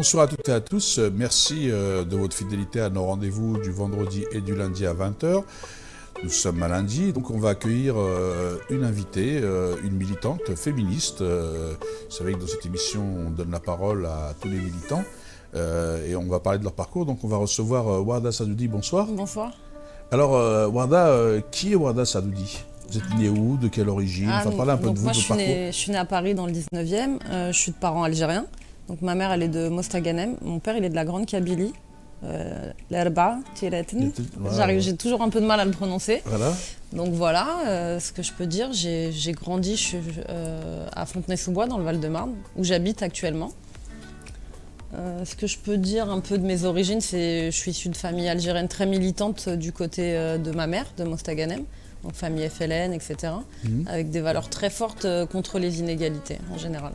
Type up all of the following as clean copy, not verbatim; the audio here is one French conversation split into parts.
Bonsoir à toutes et à tous. Merci de votre fidélité à nos rendez-vous du vendredi et du lundi à 20h. Nous sommes à lundi, donc on va accueillir une invitée, une militante féministe. Vous savez que dans cette émission, on donne la parole à tous les militants et on va parler de leur parcours. Donc on va recevoir Warda Sadoudi. Bonsoir. Bonsoir. Alors Warda, qui est Warda Sadoudi? Vous êtes née où? De quelle origine? Enfin, parlez un peu de vous, de votre parcours. Je suis née à Paris dans le 19e. Je suis de parents algériens. Donc ma mère, elle est de Mostaganem. Mon père, il est de la Grande Kabylie. L'Erba, voilà. J'ai toujours un peu de mal à le prononcer. Voilà. Donc voilà, ce que je peux dire, j'ai grandi à Fontenay-sous-Bois, dans le Val-de-Marne, où j'habite actuellement. Ce que je peux dire un peu de mes origines, c'est je suis issue de famille algérienne très militante du côté de ma mère, de Mostaganem. Donc famille FLN, etc. Avec des valeurs très fortes contre les inégalités en général.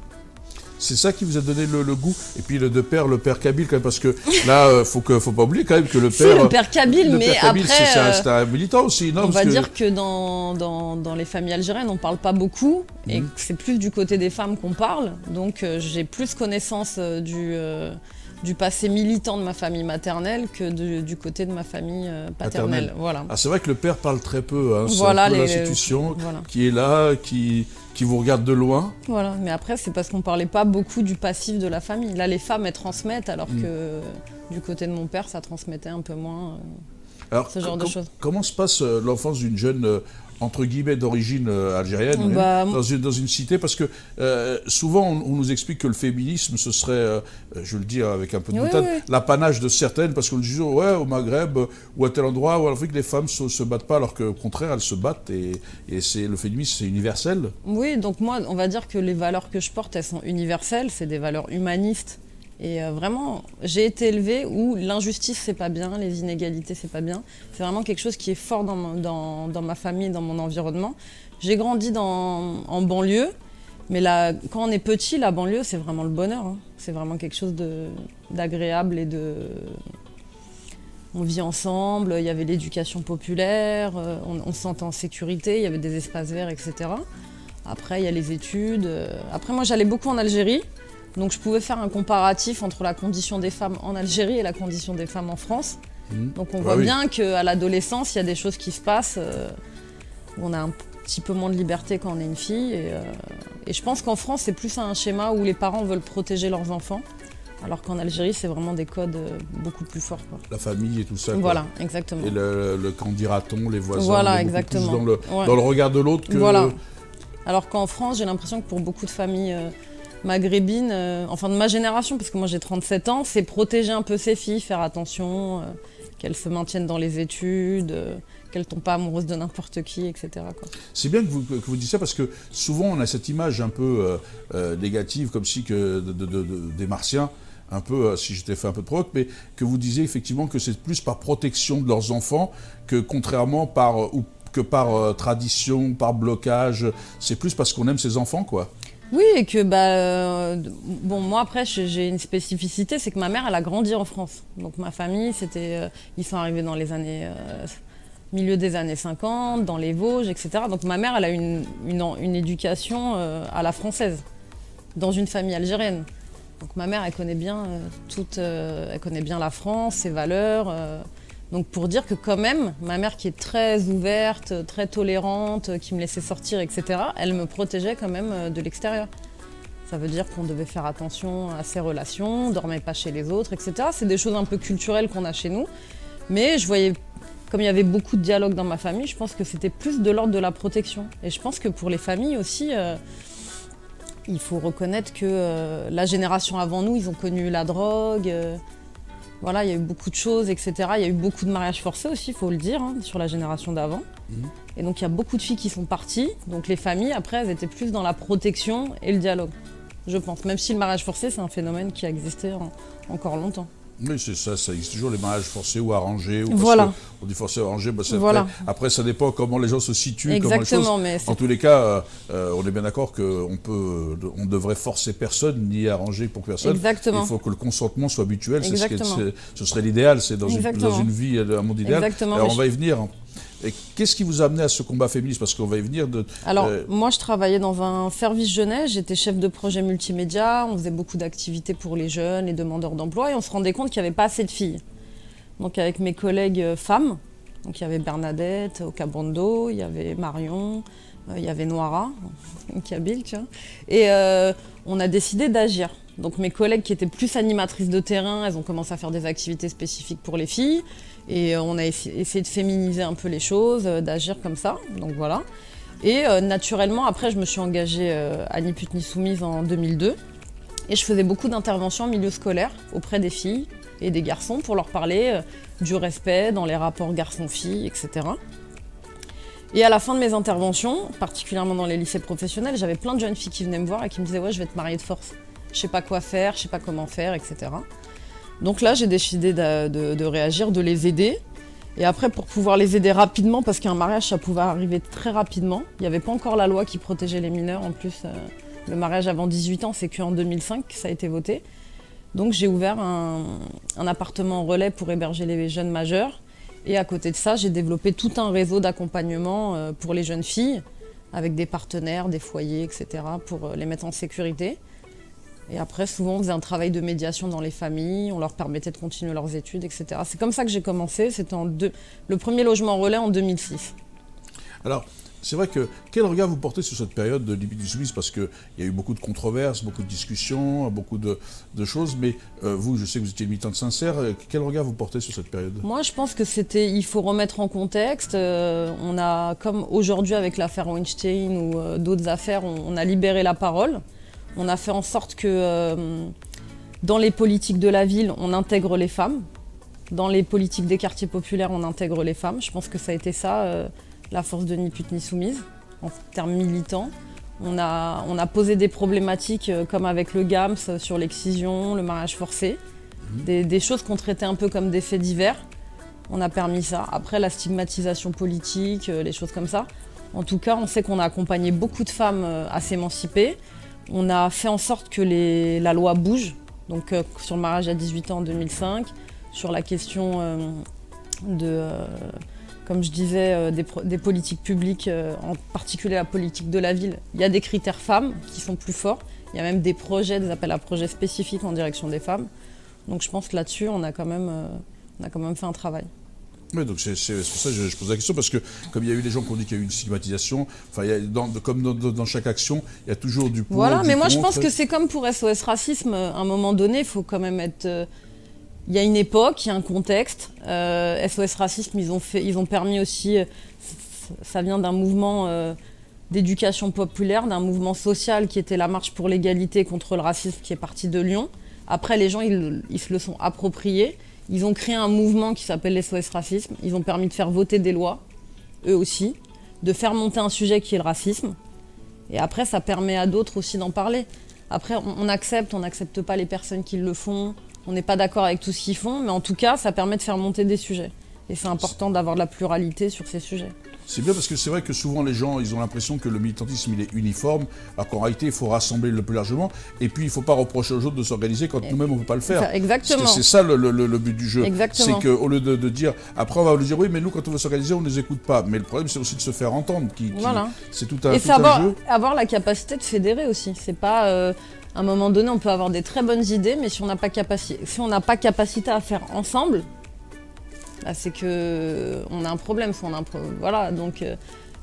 C'est ça qui vous a donné le goût. Et puis le père Kabyle quand même, parce que là, faut pas oublier quand même que le père... Si, le père Kabyle, mais Kabyle, après... c'est un militant aussi, non? On va dire que dans les familles algériennes, on ne parle pas beaucoup, et que c'est plus du côté des femmes qu'on parle. Donc j'ai plus connaissance du passé militant de ma famille maternelle que du côté de ma famille paternelle. Voilà. Ah, c'est vrai que le père parle très peu, hein. C'est voilà, un peu l'institution qui est là, qui vous regarde de loin. Voilà, mais après c'est parce qu'on ne parlait pas beaucoup du passif de la famille. Là les femmes elles transmettent alors que du côté de mon père ça transmettait un peu moins alors, ce genre de choses. Comment se passe l'enfance d'une jeune entre guillemets d'origine algérienne dans une cité, parce que souvent on nous explique que le féminisme ce serait, je le dis avec un peu de boutade, l'apanage de certaines, parce qu'on dit ouais au Maghreb ou à tel endroit où on fait que les femmes se battent pas, alors qu'au contraire elles se battent et c'est le féminisme, c'est universel. Oui, donc moi on va dire que les valeurs que je porte elles sont universelles, c'est des valeurs humanistes. Et vraiment, j'ai été élevée où l'injustice, c'est pas bien, les inégalités, c'est pas bien. C'est vraiment quelque chose qui est fort dans ma famille, dans mon environnement. J'ai grandi en banlieue, mais là, quand on est petit, la banlieue, c'est vraiment le bonheur. Hein. C'est vraiment quelque chose d'agréable et on vit ensemble, il y avait l'éducation populaire, on se sentait en sécurité, il y avait des espaces verts, etc. Après, il y a les études. Après, moi, j'allais beaucoup en Algérie. Donc je pouvais faire un comparatif entre la condition des femmes en Algérie et la condition des femmes en France. Donc on voit bien qu'à l'adolescence, il y a des choses qui se passent où on a un petit peu moins de liberté quand on est une fille. Et je pense qu'en France, c'est plus un schéma où les parents veulent protéger leurs enfants, alors qu'en Algérie, c'est vraiment des codes beaucoup plus forts. Quoi. La famille et tout ça. Quoi. Voilà, exactement. Et le qu'en dira-t-on, les voisins, voilà, exactement. Dans le regard de l'autre que... Voilà. Alors qu'en France, j'ai l'impression que pour beaucoup de familles... maghrébine, enfin de ma génération, parce que moi j'ai 37 ans, c'est protéger un peu ses filles, faire attention, qu'elles se maintiennent dans les études, qu'elles ne tombent pas amoureuses de n'importe qui, etc. Quoi. C'est bien que vous disiez ça, parce que souvent on a cette image un peu négative, comme si des Martiens, un peu, si j'étais fait un peu de provoque, mais que vous disiez effectivement que c'est plus par protection de leurs enfants que contrairement par tradition, par blocage, c'est plus parce qu'on aime ses enfants, quoi. Oui, et que bon, moi après j'ai une spécificité, c'est que ma mère elle a grandi en France. Donc ma famille, ils sont arrivés dans les années milieu des années 50, dans les Vosges, etc. Donc ma mère elle a une éducation à la française, dans une famille algérienne. Donc ma mère elle connaît bien elle connaît bien la France, ses valeurs. Donc pour dire que quand même, ma mère qui est très ouverte, très tolérante, qui me laissait sortir, etc., elle me protégeait quand même de l'extérieur. Ça veut dire qu'on devait faire attention à ses relations, on dormait pas chez les autres, etc. C'est des choses un peu culturelles qu'on a chez nous. Mais je voyais, comme il y avait beaucoup de dialogue dans ma famille, je pense que c'était plus de l'ordre de la protection. Et je pense que pour les familles aussi, il faut reconnaître que la génération avant nous, ils ont connu la drogue. Voilà, il y a eu beaucoup de choses, etc. Il y a eu beaucoup de mariages forcés aussi, il faut le dire, hein, sur la génération d'avant. Et donc il y a beaucoup de filles qui sont parties. Donc les familles, après, elles étaient plus dans la protection et le dialogue, je pense. Même si le mariage forcé, c'est un phénomène qui a existé encore longtemps. Oui, c'est ça, ça existe toujours, les mariages forcés ou arrangés. Ou voilà. On dit forcé ou arrangé, voilà. après ça dépend comment les gens se situent. Exactement, en tous les cas, on est bien d'accord qu'on ne devrait forcer personne, ni arranger pour personne. Exactement. Il faut que le consentement soit mutuel, Exactement. Ce serait l'idéal, c'est dans une vie, un monde idéal. Exactement. Alors on va y venir. Qu'est-ce qui vous a amené à ce combat féministe? Parce qu'on va y venir. Alors, moi, je travaillais dans un service jeunesse, j'étais chef de projet multimédia, on faisait beaucoup d'activités pour les jeunes, les demandeurs d'emploi, et on se rendait compte qu'il n'y avait pas assez de filles. Donc, avec mes collègues femmes, donc il y avait Bernadette, Okabando, il y avait Marion, il y avait Noira, Kabyle, tu vois. Et on a décidé d'agir. Donc mes collègues qui étaient plus animatrices de terrain, elles ont commencé à faire des activités spécifiques pour les filles. Et on a essayé de féminiser un peu les choses, d'agir comme ça. Donc voilà. Et naturellement, après, je me suis engagée à Ni Pute Ni Soumise en 2002. Et je faisais beaucoup d'interventions en milieu scolaire auprès des filles et des garçons pour leur parler du respect dans les rapports garçons-filles, etc. Et à la fin de mes interventions, particulièrement dans les lycées professionnels, j'avais plein de jeunes filles qui venaient me voir et qui me disaient « Ouais, je vais te marier de force. Je sais pas quoi faire, je sais pas comment faire, etc. » Donc là, j'ai décidé de réagir, de les aider. Et après, pour pouvoir les aider rapidement, parce qu'un mariage, ça pouvait arriver très rapidement. Il n'y avait pas encore la loi qui protégeait les mineurs. En plus, le mariage avant 18 ans, c'est qu'en 2005 que ça a été voté. Donc j'ai ouvert un appartement relais pour héberger les jeunes majeurs. Et à côté de ça, j'ai développé tout un réseau d'accompagnement pour les jeunes filles, avec des partenaires, des foyers, etc., pour les mettre en sécurité. Et après, souvent, on faisait un travail de médiation dans les familles, on leur permettait de continuer leurs études, etc. C'est comme ça que j'ai commencé, c'était le premier logement relais en 2006. Alors, c'est vrai que, quel regard vous portez sur cette période de Ni Pute Ni Soumise? Parce qu'il y a eu beaucoup de controverses, beaucoup de discussions, beaucoup de choses, mais vous, je sais que vous étiez une militante sincère, quel regard vous portez sur cette période? Moi, je pense que il faut remettre en contexte. On a, comme aujourd'hui avec l'affaire Weinstein ou d'autres affaires, on a libéré la parole. On a fait en sorte que dans les politiques de la ville, on intègre les femmes. Dans les politiques des quartiers populaires, on intègre les femmes. Je pense que ça a été ça, la force de Ni Pute Ni Soumise, en termes militants. On a posé des problématiques comme avec le GAMS sur l'excision, le mariage forcé. Des choses qu'on traitait un peu comme des faits divers. On a permis ça. Après, la stigmatisation politique, les choses comme ça. En tout cas, on sait qu'on a accompagné beaucoup de femmes à s'émanciper. On a fait en sorte que la loi bouge, donc sur le mariage à 18 ans en 2005, sur la question comme je disais, des politiques publiques, en particulier la politique de la ville. Il y a des critères femmes qui sont plus forts, il y a même des appels à projets spécifiques en direction des femmes. Donc je pense que là-dessus, on a quand même fait un travail. Oui, donc c'est pour ça que je pose la question, parce que comme il y a eu des gens qui ont dit qu'il y a eu une stigmatisation, comme dans chaque action, il y a toujours du pour, voilà, mais moi contre. je pense que c'est comme pour SOS Racisme, à un moment donné, il faut quand même être... il y a une époque, il y a un contexte. SOS Racisme, ils ont permis aussi... ça vient d'un mouvement d'éducation populaire, d'un mouvement social qui était la marche pour l'égalité contre le racisme qui est parti de Lyon. Après, les gens, ils se le sont appropriés. Ils ont créé un mouvement qui s'appelle les SOS Racisme. Ils ont permis de faire voter des lois, eux aussi, de faire monter un sujet qui est le racisme. Et après, ça permet à d'autres aussi d'en parler. Après, on n'accepte pas les personnes qui le font. On n'est pas d'accord avec tout ce qu'ils font, mais en tout cas, ça permet de faire monter des sujets. Et c'est important d'avoir de la pluralité sur ces sujets. C'est bien, parce que c'est vrai que souvent les gens, ils ont l'impression que le militantisme, il est uniforme, alors qu'en réalité, il faut rassembler le plus largement. Et puis, il ne faut pas reprocher aux autres de s'organiser quand nous-mêmes, on ne peut pas le faire. Exactement. C'est ça le but du jeu. Exactement. C'est qu'au lieu de dire... Après, on va lui dire, oui, mais nous, quand on veut s'organiser, on ne les écoute pas. Mais le problème, c'est aussi de se faire entendre. Voilà. C'est tout un jeu. Avoir la capacité de fédérer aussi. C'est pas... à un moment donné, on peut avoir des très bonnes idées, mais si on n'a pas capacité à faire ensemble, bah, c'est qu'on a un problème. Voilà, donc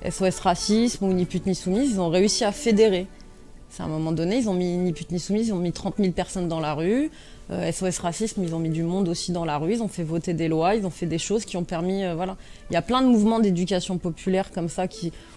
SOS Racisme ou Ni Pute Ni Soumise, ils ont réussi à fédérer. C'est à un moment donné, ils ont mis Ni Pute Ni Soumise, ils ont mis 30 000 personnes dans la rue. SOS Racisme, ils ont mis du monde aussi dans la rue, ils ont fait voter des lois, ils ont fait des choses qui ont permis... voilà. Il y a plein de mouvements d'éducation populaire comme ça,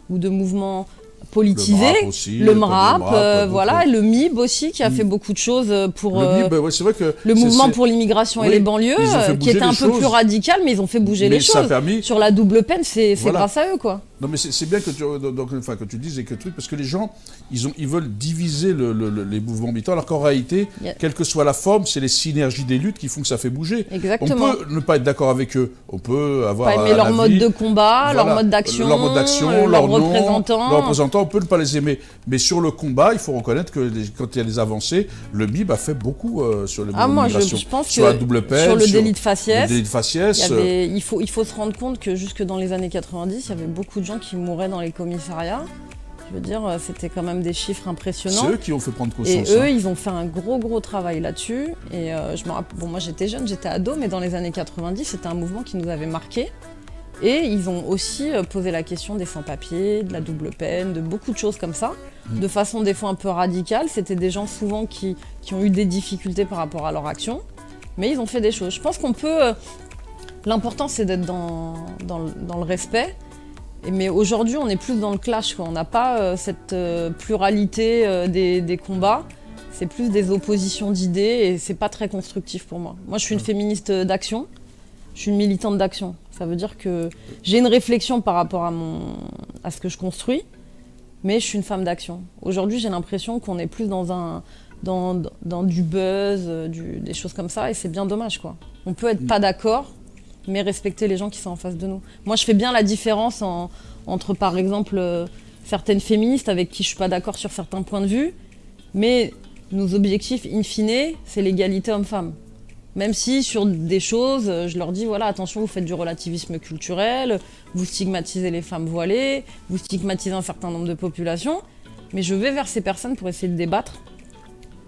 ou de mouvements... politisé, le MRAP, voilà, et le MIB aussi qui a fait beaucoup de choses pour c'est vrai que le mouvement pour l'immigration et les banlieues, qui était un peu plus radical, mais ils ont fait bouger les choses. Sur la double peine, c'est grâce à eux, quoi. Non, mais c'est bien que tu dises et que parce que les gens, ils veulent diviser les mouvements militants, alors qu'en réalité, quelle que soit la forme, c'est les synergies des luttes qui font que ça fait bouger. Exactement. On peut ne pas être d'accord avec eux, on peut avoir pas aimer leur mode de combat, leur mode d'action, leurs représentants. en temps, on peut ne pas les aimer. Mais sur le combat, il faut reconnaître que quand il y a des avancées, le MIB a fait beaucoup sur les mouvements de migration. Je pense sur la double peine, sur le délit de faciès. Il faut se rendre compte que jusque dans les années 90, il y avait beaucoup de gens qui mouraient dans les commissariats. Je veux dire, c'était quand même des chiffres impressionnants. C'est eux qui ont fait prendre conscience. Et eux, ils ont fait un gros travail là-dessus. Et je me rappelle, moi j'étais jeune, j'étais ado, mais dans les années 90, c'était un mouvement qui nous avait marqué. Et ils ont aussi posé la question des sans-papiers, de la double peine, de beaucoup de choses comme ça, de façon des fois un peu radicale. C'était des gens souvent qui ont eu des difficultés par rapport à leur action, mais ils ont fait des choses. Je pense qu'on peut... L'important, c'est d'être dans le respect. Mais aujourd'hui, on est plus dans le clash, quoi. On n'a pas cette pluralité des combats. C'est plus des oppositions d'idées et c'est pas très constructif pour moi. Moi, je suis une féministe d'action. Je suis une militante d'action. Ça veut dire que j'ai une réflexion par rapport à ce que je construis, mais je suis une femme d'action. Aujourd'hui, j'ai l'impression qu'on est plus dans du buzz, des choses comme ça, et c'est bien dommage, quoi. On peut être pas d'accord, mais respecter les gens qui sont en face de nous. Moi, je fais bien la différence entre, par exemple, certaines féministes avec qui je suis pas d'accord sur certains points de vue, mais nos objectifs, in fine, c'est l'égalité homme-femme. Même si sur des choses, je leur dis, voilà, attention, vous faites du relativisme culturel, vous stigmatisez les femmes voilées, vous stigmatisez un certain nombre de populations, mais je vais vers ces personnes pour essayer de débattre,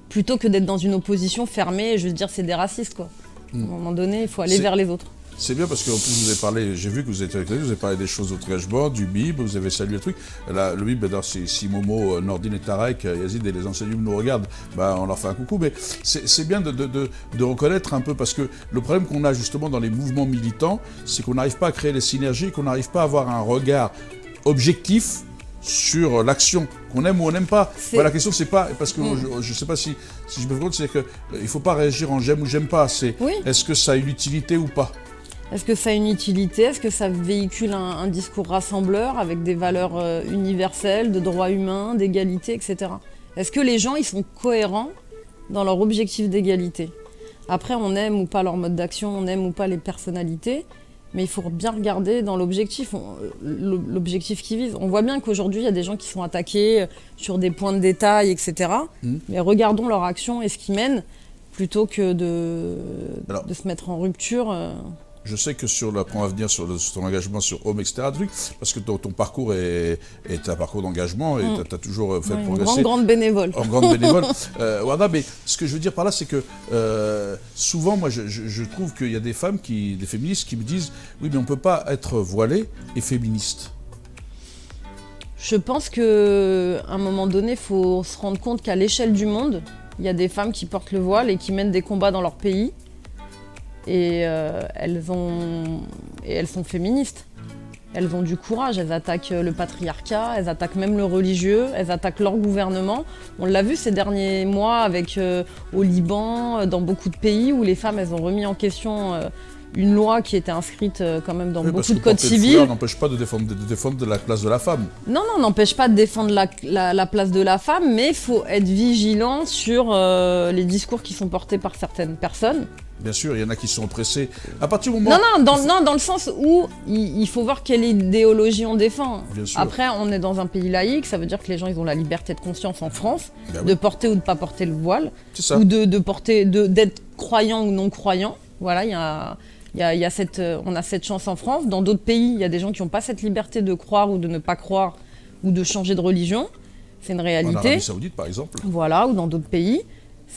plutôt que d'être dans une opposition fermée, je veux dire, c'est des racistes, quoi. À un moment donné, il faut aller vers les autres. C'est bien parce qu'en plus, vous avez parlé, j'ai vu que vous êtes avec vous avez parlé des choses d'engagement, du MIB, vous avez salué le truc. Là, le MIB, si Momo, Nordine et Tarek, Yazid et les enseignants nous regardent, on leur fait un coucou. Mais c'est bien de reconnaître un peu, parce que le problème qu'on a justement dans les mouvements militants, c'est qu'on n'arrive pas à créer les synergies, qu'on n'arrive pas à avoir un regard objectif sur l'action, qu'on aime ou on n'aime pas. La question, c'est pas, parce que je ne sais pas si je me rends compte, c'est qu'il ne faut pas réagir en j'aime ou j'aime pas. C'est est-ce que ça a une utilité ou pas ? Est-ce que ça a une utilité? Est-ce que ça véhicule un discours rassembleur avec des valeurs universelles, de droits humains, d'égalité, etc. Est-ce que les gens ils sont cohérents dans leur objectif d'égalité? Après, on aime ou pas leur mode d'action, on aime ou pas les personnalités, mais il faut bien regarder dans l'objectif qu'ils visent. On voit bien qu'aujourd'hui, il y a des gens qui sont attaqués sur des points de détail, etc. Mais regardons leur action et ce qu'ils mènent, plutôt que de se mettre en rupture. Je sais que on va venir sur ton engagement sur Home, etc. Parce que ton parcours est un parcours d'engagement et tu as toujours fait progresser. Une grande bénévole. En grande bénévole. Warda, mais ce que je veux dire par là, c'est que souvent, moi, je trouve qu'il y a des féministes qui me disent « Oui, mais on ne peut pas être voilée et féministe ». Je pense qu'à un moment donné, il faut se rendre compte qu'à l'échelle du monde, il y a des femmes qui portent le voile et qui mènent des combats dans leur pays. Et elles sont féministes. Elles ont du courage, elles attaquent le patriarcat, elles attaquent même le religieux, elles attaquent leur gouvernement. On l'a vu ces derniers mois avec au Liban, dans beaucoup de pays où les femmes elles ont remis en question une loi qui était inscrite quand même dans beaucoup de codes civils. Ça n'empêche pas de défendre la place de la femme. Non, n'empêche pas de défendre la place de la femme, mais il faut être vigilant sur les discours qui sont portés par certaines personnes. Bien sûr, il y en a qui sont oppressés. À partir du moment... dans le sens où il faut voir quelle idéologie on défend. Bien sûr. Après, on est dans un pays laïque, ça veut dire que les gens ils ont la liberté de conscience en France, de porter ou de ne pas porter le voile, ou d'être croyant ou non croyant. Voilà, on a cette chance en France. Dans d'autres pays, il y a des gens qui n'ont pas cette liberté de croire ou de ne pas croire ou de changer de religion. C'est une réalité. En Arabie Saoudite, par exemple. Voilà, ou dans d'autres pays.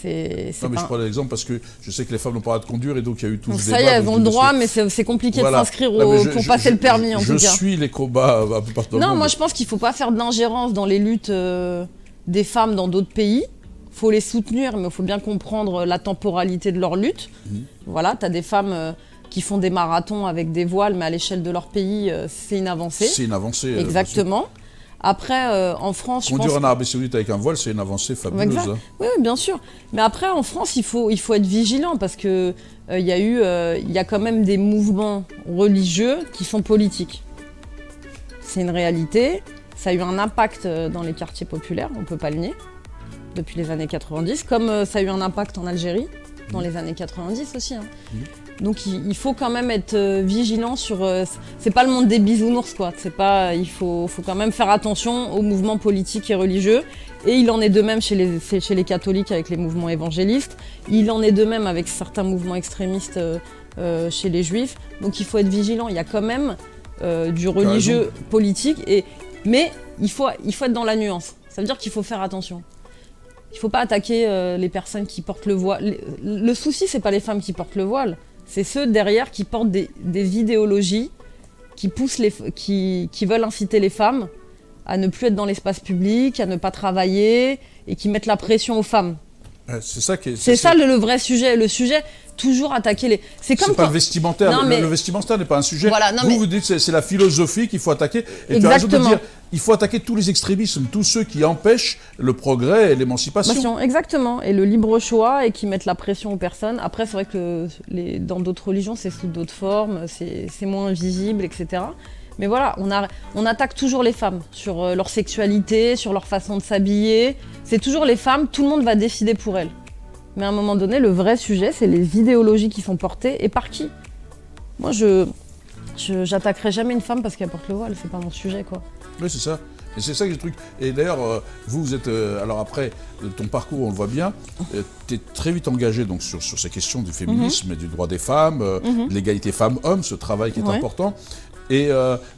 Mais je prends l'exemple parce que je sais que les femmes n'ont pas le droit de conduire et donc il y a eu tout ce débat. Ça y est, elles ont le droit, mais c'est compliqué de s'inscrire pour passer le permis en tout cas. Je suis les combats un peu partout dans le monde. Non, moi je pense qu'il ne faut pas faire d'ingérence dans les luttes des femmes dans d'autres pays. Il faut les soutenir, mais il faut bien comprendre la temporalité de leur lutte. Voilà, tu as des femmes qui font des marathons avec des voiles, mais à l'échelle de leur pays, c'est une avancée. C'est une avancée. Exactement. Après, en France, conduire en Arabie Saoudite avec un voile, c'est une avancée fabuleuse. Hein. Oui, bien sûr. Mais après, en France, il faut être vigilant parce que il y a quand même des mouvements religieux qui sont politiques. C'est une réalité. Ça a eu un impact dans les quartiers populaires, on ne peut pas le nier, depuis les années 90, comme ça a eu un impact en Algérie, dans les années 90 aussi. Hein. Donc il faut quand même être vigilant sur... c'est pas le monde des bisounours, quoi. Il faut quand même faire attention aux mouvements politiques et religieux. Et il en est de même chez les catholiques avec les mouvements évangélistes. Il en est de même avec certains mouvements extrémistes chez les juifs. Donc il faut être vigilant. Il y a quand même du religieux politique. Mais il faut être dans la nuance. Ça veut dire qu'il faut faire attention. Il ne faut pas attaquer les personnes qui portent le voile. Le souci, c'est pas les femmes qui portent le voile. C'est ceux derrière qui portent des idéologies qui poussent qui veulent inciter les femmes à ne plus être dans l'espace public, à ne pas travailler et qui mettent la pression aux femmes. C'est ça le vrai sujet. Le sujet, toujours attaquer les... C'est pas le vestimentaire. Non, le vestimentaire n'est pas un sujet. Voilà, vous dites que c'est la philosophie qu'il faut attaquer. Et tu as raison de dire il faut attaquer tous les extrémismes, tous ceux qui empêchent le progrès et l'émancipation. Exactement. Et le libre choix et qui mettent la pression aux personnes. Après, c'est vrai que dans d'autres religions, c'est sous d'autres formes, c'est moins visible, etc. Mais voilà, on attaque toujours les femmes sur leur sexualité, sur leur façon de s'habiller. C'est toujours les femmes, tout le monde va décider pour elles. Mais à un moment donné, le vrai sujet, c'est les idéologies qui sont portées et par qui. Moi, j'attaquerai jamais une femme parce qu'elle porte le voile, c'est pas mon sujet, quoi. Oui, c'est ça. Et c'est ça qui est le truc. Et d'ailleurs, vous êtes... alors après, ton parcours, on le voit bien, tu es très vite engagé donc, sur ces questions du féminisme et du droit des femmes, de l'égalité femmes-hommes, ce travail qui est important. Et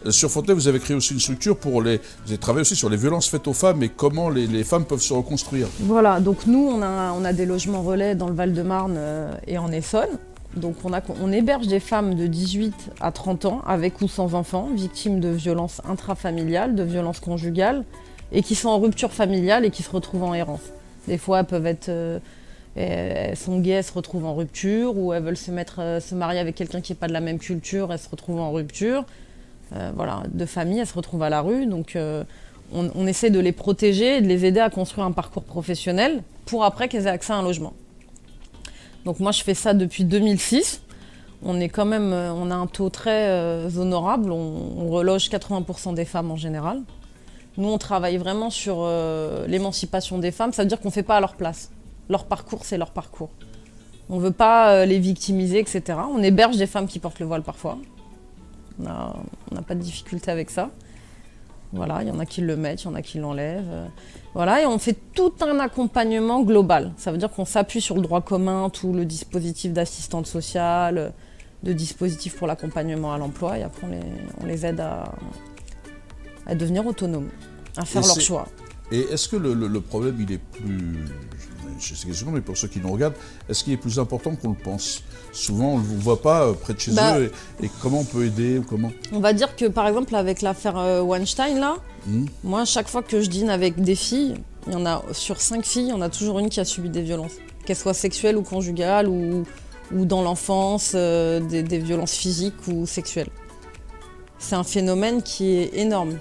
sur Fontenay, vous avez créé aussi une structure vous avez travaillé aussi sur les violences faites aux femmes et comment les femmes peuvent se reconstruire. Voilà, donc nous, on a des logements relais dans le Val-de-Marne et en Essonne. Donc on héberge des femmes de 18 à 30 ans, avec ou sans enfants, victimes de violences intrafamiliales, de violences conjugales, et qui sont en rupture familiale et qui se retrouvent en errance. Des fois, elles peuvent être... elles sont gays, elles se retrouvent en rupture, ou elles veulent se marier avec quelqu'un qui n'est pas de la même culture, elles se retrouvent en rupture. De famille, elles se retrouvent à la rue. Donc on essaie de les protéger et de les aider à construire un parcours professionnel pour après qu'elles aient accès à un logement. Donc moi je fais ça depuis 2006. On a un taux très honorable, on reloge 80% des femmes en général. Nous on travaille vraiment sur l'émancipation des femmes, ça veut dire qu'on ne fait pas à leur place. Leur parcours, c'est leur parcours. On ne veut pas les victimiser, etc. On héberge des femmes qui portent le voile parfois. On n'a pas de difficulté avec ça. Voilà, il y en a qui le mettent, il y en a qui l'enlèvent. Voilà, et on fait tout un accompagnement global. Ça veut dire qu'on s'appuie sur le droit commun, tout le dispositif d'assistante sociale, de dispositif pour l'accompagnement à l'emploi, et après on les aide à devenir autonomes, à faire leur choix. Et est-ce que le problème, il est plus... Je sais question, mais pour ceux qui nous regardent, est-ce qu'il est plus important qu'on le pense? Souvent, on ne vous voit pas près de chez eux. Et comment on peut aider On va dire que, par exemple, avec l'affaire Weinstein, là, moi, chaque fois que je dîne avec des filles, il y en a sur 5 filles, il y en a toujours une qui a subi des violences. Qu'elles soient sexuelles ou conjugales ou dans l'enfance, des violences physiques ou sexuelles. C'est un phénomène qui est énorme.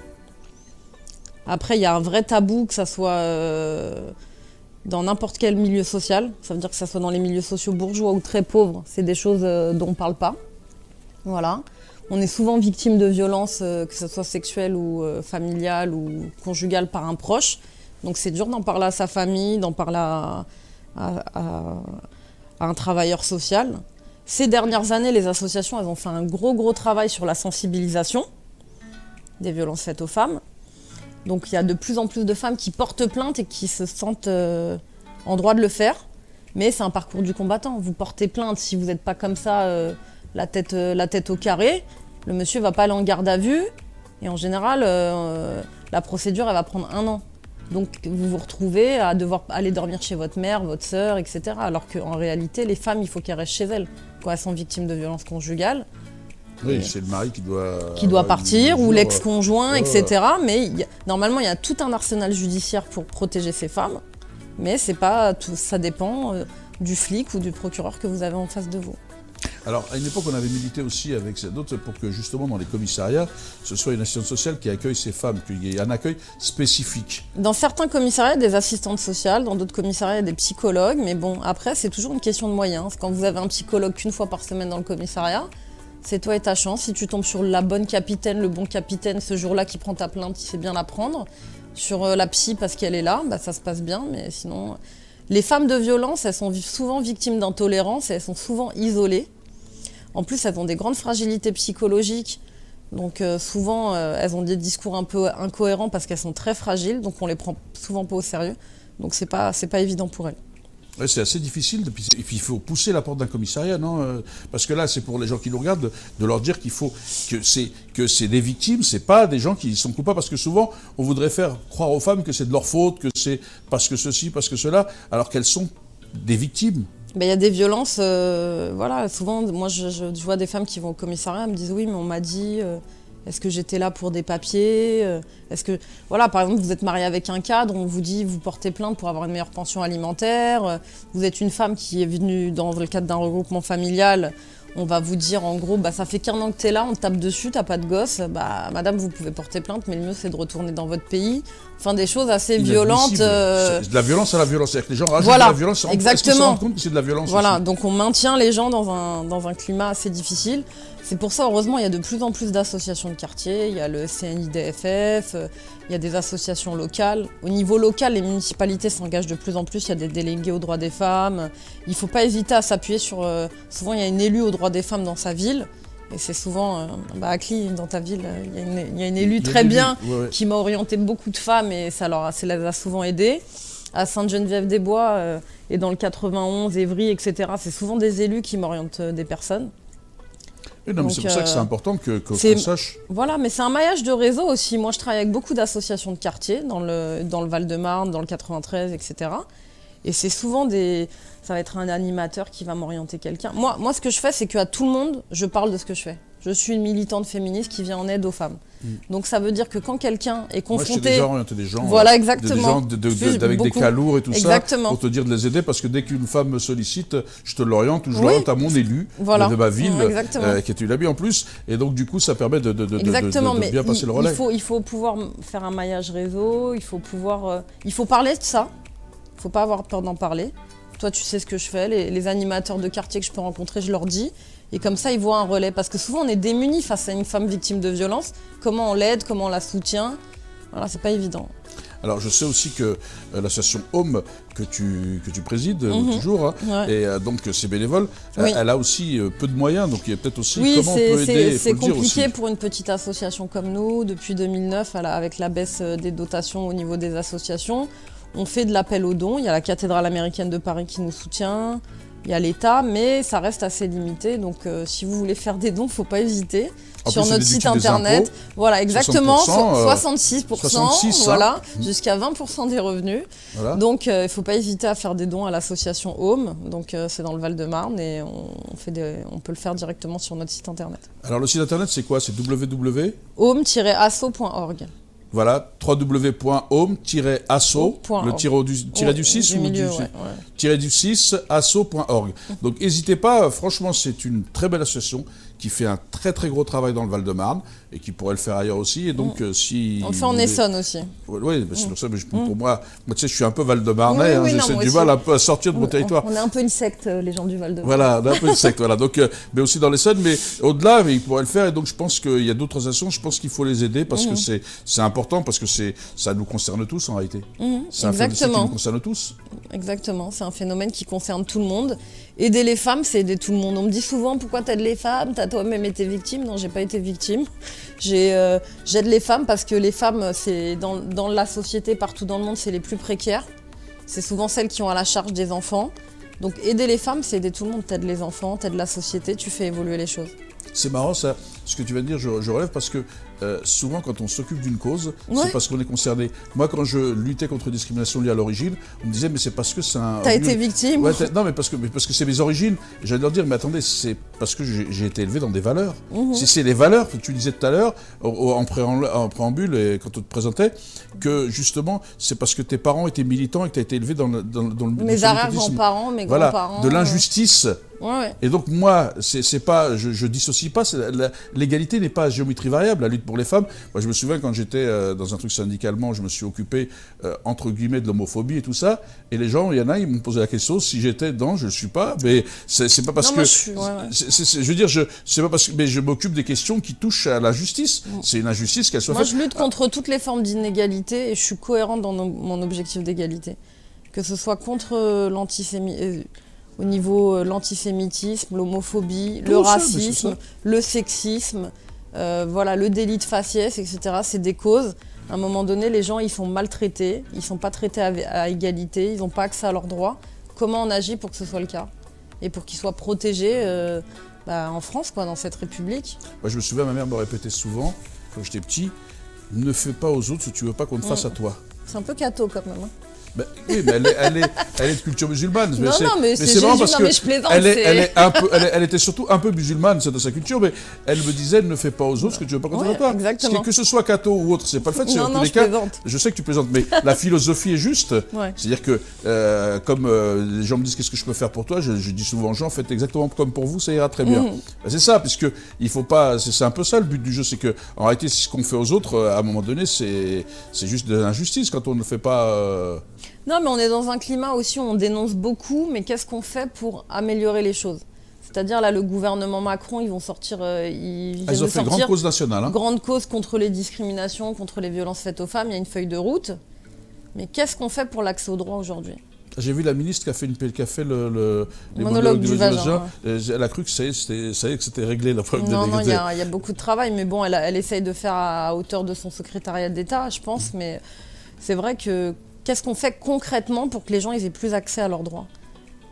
Après, il y a un vrai tabou, que ça soit dans n'importe quel milieu social. Ça veut dire que ça soit dans les milieux sociaux bourgeois ou très pauvres. C'est des choses dont on ne parle pas. Voilà. On est souvent victime de violences, que ce soit sexuelles ou familiales ou conjugales par un proche. Donc c'est dur d'en parler à sa famille, d'en parler à un travailleur social. Ces dernières années, les associations elles ont fait un gros travail sur la sensibilisation des violences faites aux femmes. Donc il y a de plus en plus de femmes qui portent plainte et qui se sentent en droit de le faire. Mais c'est un parcours du combattant. Vous portez plainte, si vous n'êtes pas comme ça, la tête au carré, le monsieur ne va pas aller en garde à vue. Et en général, la procédure elle va prendre 1 an. Donc vous vous retrouvez à devoir aller dormir chez votre mère, votre sœur, etc. Alors qu'en réalité, les femmes, il faut qu'elles restent chez elles quand elles sont victimes de violences conjugales. Oui, c'est le mari qui doit partir, ou l'ex-conjoint, etc. Mais normalement, il y a tout un arsenal judiciaire pour protéger ces femmes. Mais c'est pas tout, ça dépend du flic ou du procureur que vous avez en face de vous. Alors, à une époque, on avait milité aussi avec d'autres pour que, justement, dans les commissariats, ce soit une assistante sociale qui accueille ces femmes, qu'il y ait un accueil spécifique. Dans certains commissariats, il y a des assistantes sociales, dans d'autres commissariats, il y a des psychologues. Mais bon, après, c'est toujours une question de moyens. Quand vous avez un psychologue qu'1 fois par semaine dans le commissariat, c'est toi et ta chance. Si tu tombes sur la bonne capitaine, le bon capitaine, ce jour-là qui prend ta plainte, il sait bien la prendre. Sur la psy, parce qu'elle est là, ça se passe bien. Mais sinon, les femmes de violence, elles sont souvent victimes d'intolérance et elles sont souvent isolées. En plus, elles ont des grandes fragilités psychologiques. Donc souvent, elles ont des discours un peu incohérents parce qu'elles sont très fragiles. Donc on les prend souvent pas au sérieux. Donc c'est pas évident pour elles. Ouais, c'est assez difficile. Et puis il faut pousser la porte d'un commissariat, non? Parce que là, c'est pour les gens qui nous regardent de leur dire qu'il faut que c'est des victimes, c'est pas des gens qui sont coupables. Parce que souvent, on voudrait faire croire aux femmes que c'est de leur faute, que c'est parce que ceci, parce que cela, alors qu'elles sont des victimes. Il y a des violences, voilà. Souvent, moi, je vois des femmes qui vont au commissariat, elles me disent oui, mais on m'a dit. Est-ce que j'étais là pour des papiers? Est-ce que, voilà, par exemple, vous êtes marié avec un cadre, on vous dit vous portez plainte pour avoir une meilleure pension alimentaire. Vous êtes une femme qui est venue dans le cadre d'un regroupement familial. On va vous dire en gros, ça fait qu'1 an que t'es là, on te tape dessus, t'as pas de gosse. Madame, vous pouvez porter plainte, mais le mieux c'est de retourner dans votre pays. Enfin, des choses assez violentes. C'est de la violence à la violence. C'est-à-dire que les gens rajoutent de la violence. Exactement. Est-ce qu'ils se rendent compte que c'est de la violence Voilà, aussi. donc on maintient les gens dans un climat assez difficile. C'est pour ça, heureusement, il y a de plus en plus d'associations de quartier. Il y a le CNIDFF, il y a des associations locales. Au niveau local, les municipalités s'engagent de plus en plus. Il y a des délégués aux droits des femmes. Il ne faut pas hésiter à s'appuyer sur... souvent, il y a une élue aux droits des femmes dans sa ville. Et c'est souvent, à Cly, dans ta ville, il y a une élue très bien qui m'a orienté beaucoup de femmes et ça les a souvent aidées. À Sainte-Geneviève-des-Bois et dans le 91, Évry, etc. C'est souvent des élus qui m'orientent des personnes. Et non, mais c'est pour ça que c'est important qu'on sache. Voilà, mais c'est un maillage de réseau aussi. Moi, je travaille avec beaucoup d'associations de quartier dans le Val-de-Marne, dans le 93, etc. Et c'est souvent ça va être un animateur qui va m'orienter quelqu'un. Moi, ce que je fais, c'est qu'à tout le monde, je parle de ce que je fais. Je suis une militante féministe qui vient en aide aux femmes. Donc ça veut dire que quand quelqu'un est confronté... Moi, je t'ai déjà orienté des gens, voilà, exactement. Des gens avec des cas lourds et tout exactement. Ça, pour te dire de les aider, parce que dès qu'une femme me sollicite, je te l'oriente ou je l'oriente à mon élu de ma ville, qui est une amie en plus. Et donc, du coup, ça permet de bien passer le relais. Il faut pouvoir faire un maillage réseau, il faut parler de ça. Il ne faut pas avoir peur d'en parler. Toi, tu sais ce que je fais. Les animateurs de quartier que je peux rencontrer, je leur dis. Et comme ça, ils voient un relais. Parce que souvent, on est démunis face à une femme victime de violence. Comment on l'aide, comment on la soutient. Voilà, c'est pas évident. Alors, je sais aussi que l'association Home, que tu présides toujours, et donc c'est bénévole, elle a aussi peu de moyens. Donc, il y a peut-être aussi comment on peut aider. C'est compliqué pour une petite association comme nous. Depuis 2009, avec la baisse des dotations au niveau des associations, on fait de l'appel aux dons. Il y a la cathédrale américaine de Paris qui nous soutient. Il y a l'État, mais ça reste assez limité. Donc, si vous voulez faire des dons, il ne faut pas hésiter. Sur notre site internet, voilà, exactement, 66%, voilà, jusqu'à 20% des revenus. Voilà. Donc, il ne faut pas hésiter à faire des dons à l'association Home. Donc, c'est dans le Val-de-Marne et on peut le faire directement sur notre site internet. Alors, le site internet, c'est quoi? C'est home-asso.org. Voilà, www.home-asso, le du 6 ou du 6, asso.org. Donc n'hésitez pas, franchement c'est une très belle association qui fait un très très gros travail dans le Val-de-Marne et qui pourrait le faire ailleurs aussi. Et donc si on le fait en Essonne aussi. Oui, c'est pour ça, mais pour moi, tu sais, je suis un peu Val-de-Marnais, j'essaie du mal un peu à sortir de mon territoire. On est un peu une secte, les gens du Val-de-Marne. Voilà, on est un peu une secte, voilà. Donc, mais aussi dans l'Essonne, mais au-delà, il pourrait le faire. Et donc je pense qu'il y a d'autres associations, je pense qu'il faut les aider parce que c'est important, parce que ça nous concerne tous en réalité. C'est un phénomène qui nous concerne tous. Exactement, c'est un phénomène qui concerne tout le monde. Aider les femmes, c'est aider tout le monde. On me dit souvent, pourquoi t'aides les femmes? T'as toi-même été victime? Non, j'ai pas été victime. J'aide les femmes parce que les femmes, c'est dans la société, partout dans le monde, c'est les plus précaires. C'est souvent celles qui ont à la charge des enfants. Donc aider les femmes, c'est aider tout le monde. T'aides les enfants, t'aides la société, tu fais évoluer les choses. C'est marrant ça, ce que tu viens de dire, je relève parce que souvent quand on s'occupe d'une cause, c'est parce qu'on est concerné. Moi quand je luttais contre les discriminations liées à l'origine, on me disait mais c'est parce que c'est un... T'as été victime? Non mais parce que c'est mes origines. J'allais leur dire mais attendez, c'est parce que j'ai été élevé dans des valeurs. C'est les valeurs que tu disais tout à l'heure en préambule et quand on te présentait, que justement c'est parce que tes parents étaient militants et que tu as été élevé dans le mes arrière-grands-parents, mes grands-parents. De l'injustice. Et donc moi, c'est pas, je dissocie pas, l'égalité n'est pas à géométrie variable, la lutte pour les femmes. Moi je me souviens quand j'étais dans un truc syndicalement, je me suis occupé entre guillemets de l'homophobie et tout ça, et les gens, il y en a, ils m'ont posé la question si j'étais dedans, je le suis pas, mais c'est pas parce que... je veux dire, c'est pas parce que mais je m'occupe des questions qui touchent à la justice. C'est une injustice qu'elle soit faite. Moi je lutte contre toutes les formes d'inégalité et je suis cohérente dans mon objectif d'égalité. Que ce soit contre l'antisémitisme. au niveau l'antisémitisme, l'homophobie, le racisme, le sexisme, le délit de faciès, etc. C'est des causes. À un moment donné, les gens, ils sont maltraités, ils ne sont pas traités à égalité, ils n'ont pas accès à leurs droits. Comment on agit pour que ce soit le cas? Et pour qu'ils soient protégés en France, dans cette République. Moi, je me souviens, ma mère me répétait souvent, quand j'étais petit, ne fais pas aux autres ce que tu ne veux pas qu'on te fasse à toi. C'est un peu catho quand même. Oui, mais elle est de culture musulmane. Mais c'est marrant parce que je plaisante. Elle était surtout un peu musulmane, c'est dans sa culture, mais elle me disait ne fais pas aux autres ce que tu veux pas qu'on te fasse à toi. Exactement. Que ce soit catho ou autre, c'est pas le fait. Non, je plaisante. Je sais que tu plaisantes, mais la philosophie est juste. C'est-à-dire que comme les gens me disent qu'est-ce que je peux faire pour toi, je dis souvent aux gens faites exactement comme pour vous, ça ira très bien. C'est ça, puisque il faut pas. C'est un peu ça le but du jeu, c'est que en réalité, ce qu'on fait aux autres, à un moment donné, c'est juste de l'injustice quand on ne fait pas. Non, mais on est dans un climat aussi où on dénonce beaucoup, mais qu'est-ce qu'on fait pour améliorer les choses? C'est-à-dire, là, le gouvernement Macron, ils vont sortir... ils ont fait grande cause nationale. Grande cause contre les discriminations, contre les violences faites aux femmes, il y a une feuille de route. Mais qu'est-ce qu'on fait pour l'accès au droit aujourd'hui? J'ai vu la ministre qui a fait le monologue du vagin. Elle a cru que ça y est, que c'était réglé. Non, il y a beaucoup de travail, mais bon, elle essaye de faire à hauteur de son secrétariat d'État, je pense, mais c'est vrai que... Qu'est-ce qu'on fait concrètement pour que les gens aient plus accès à leurs droits?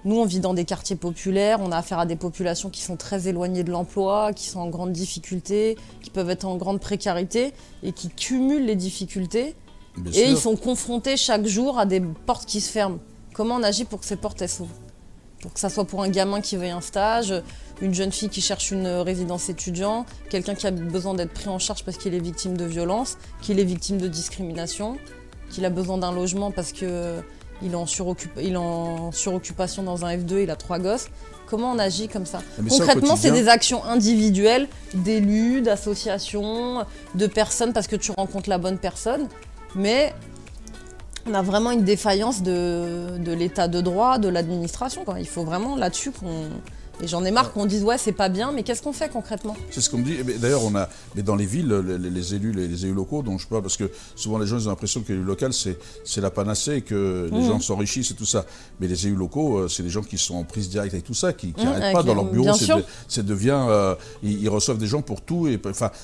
Nous, on vit dans des quartiers populaires, on a affaire à des populations qui sont très éloignées de l'emploi, qui sont en grande difficulté, qui peuvent être en grande précarité et qui cumulent les difficultés. Et ils sont confrontés chaque jour à des portes qui se ferment. Comment on agit pour que ces portes s'ouvrent? Pour que ça soit pour un gamin qui veuille un stage, une jeune fille qui cherche une résidence étudiant, quelqu'un qui a besoin d'être pris en charge parce qu'il est victime de violence, qu'il est victime de discrimination, qu'il a besoin d'un logement parce qu'il est en suroccupation dans un F2, il a 3 gosses. Comment on agit comme ça? Concrètement, c'est des actions individuelles d'élus, d'associations, de personnes parce que tu rencontres la bonne personne. Mais on a vraiment une défaillance de l'état de droit, de l'administration. Il faut vraiment là-dessus qu'on... Et j'en ai marre qu'on dise ouais c'est pas bien, mais qu'est-ce qu'on fait concrètement? C'est ce qu'on me dit. D'ailleurs mais dans les villes, les élus locaux dont je parle, parce que souvent les gens ils ont l'impression que l'élu local c'est la panacée et que les gens s'enrichissent et tout ça. Mais les élus locaux, c'est des gens qui sont en prise directe avec tout ça, qui n'arrêtent pas dans leur bureau. Ils reçoivent des gens pour tout.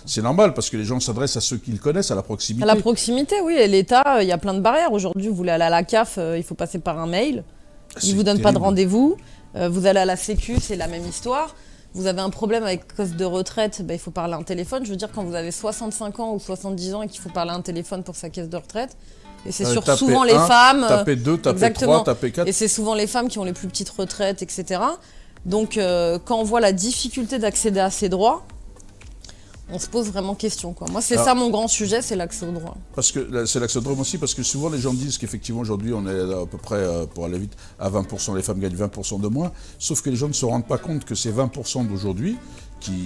C'est normal parce que les gens s'adressent à ceux qu'ils connaissent, à la proximité. À la proximité, oui. Et l'État, il y a plein de barrières. Aujourd'hui, vous voulez aller à la CAF, il faut passer par un mail. Ils ne vous donnent pas de rendez-vous. Vous allez à la Sécu, c'est la même histoire. Vous avez un problème avec cause de retraite, il faut parler à un téléphone. Je veux dire, quand vous avez 65 ans ou 70 ans et qu'il faut parler à un téléphone pour sa caisse de retraite, et c'est souvent les femmes... Tapez 2, tapez 3, tapez 4. Et c'est souvent les femmes qui ont les plus petites retraites, etc. Donc, quand on voit la difficulté d'accéder à ces droits, on se pose vraiment question. Moi, c'est ça mon grand sujet, c'est l'accès au droit. Parce que c'est l'accès au droit aussi, parce que souvent les gens disent qu'effectivement aujourd'hui on est à peu près, pour aller vite, à 20%, les femmes gagnent 20% de moins, sauf que les gens ne se rendent pas compte que ces 20% d'aujourd'hui,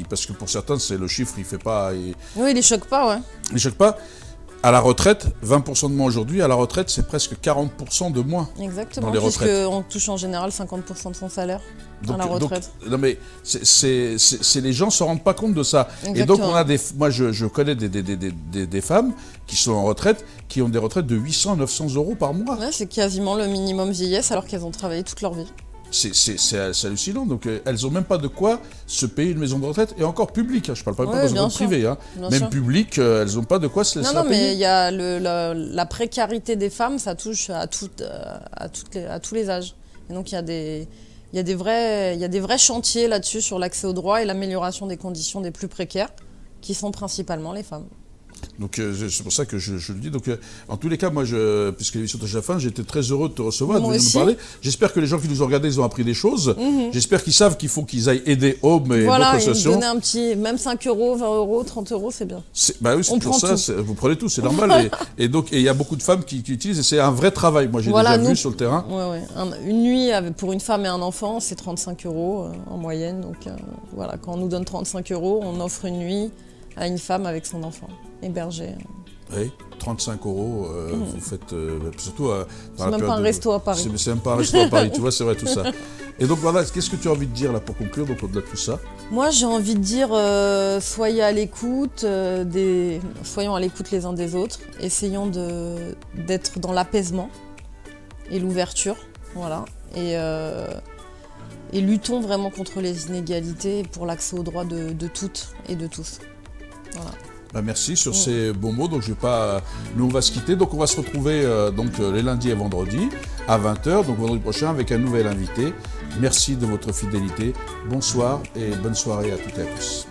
parce que pour certains c'est le chiffre, il fait pas... Oui, il les choque pas, ouais. Il les choque pas. À la retraite, 20% de moins aujourd'hui, à la retraite c'est presque 40% de moins. Exactement, dans les retraites. Puisqu'on touche en général 50% de son salaire. À la retraite. Non mais les gens ne se rendent pas compte de ça. Exactement. Et donc on a moi je connais des femmes qui sont en retraite, qui ont des retraites de 800-900 euros par mois. Ouais, c'est quasiment le minimum vieillesse alors qu'elles ont travaillé toute leur vie. C'est hallucinant, donc elles n'ont même pas de quoi se payer une maison de retraite, et encore publique, je ne parle pas de maison de retraite privée, même publique, elles n'ont pas de quoi se laisser payer. Non, mais il y a la précarité des femmes, ça touche à tous les âges. Et donc il y a des vrais chantiers là-dessus sur l'accès au droit et l'amélioration des conditions des plus précaires, qui sont principalement les femmes. Donc c'est pour ça que je le dis. Donc en tous les cas, moi, puisque l'émission touche à la fin, j'étais très heureux de te recevoir, de nous parler. J'espère que les gens qui nous ont regardés, ils ont appris des choses. J'espère qu'ils savent qu'il faut qu'ils aillent aider Home et d'autres associations. Donner un petit, même 5 euros, 20 euros, 30 euros, c'est bien. Bah oui, c'est pour ça, vous prenez tout, c'est normal. et donc il y a beaucoup de femmes qui utilisent, et c'est un vrai travail. Moi, j'ai déjà vu sur le terrain. Une nuit pour une femme et un enfant, c'est 35 euros en moyenne. Donc quand on nous donne 35 euros, on offre une nuit à une femme avec son enfant hébergé. Oui, 35 euros, vous faites surtout... c'est même pas un resto à Paris. C'est même pas un resto à Paris, tu vois, c'est vrai tout ça. Et donc voilà, qu'est-ce que tu as envie de dire là pour conclure, donc au-delà de tout ça? Moi j'ai envie de dire, soyez à l'écoute, soyons à l'écoute les uns des autres, essayons d'être dans l'apaisement et l'ouverture, voilà. Et et luttons vraiment contre les inégalités pour l'accès aux droits de toutes et de tous. Voilà. Merci sur ces beaux mots. Donc, nous, on va se quitter. Donc, on va se retrouver les lundis et vendredis à 20h, donc vendredi prochain, avec un nouvel invité. Merci de votre fidélité. Bonsoir et bonne soirée à toutes et à tous.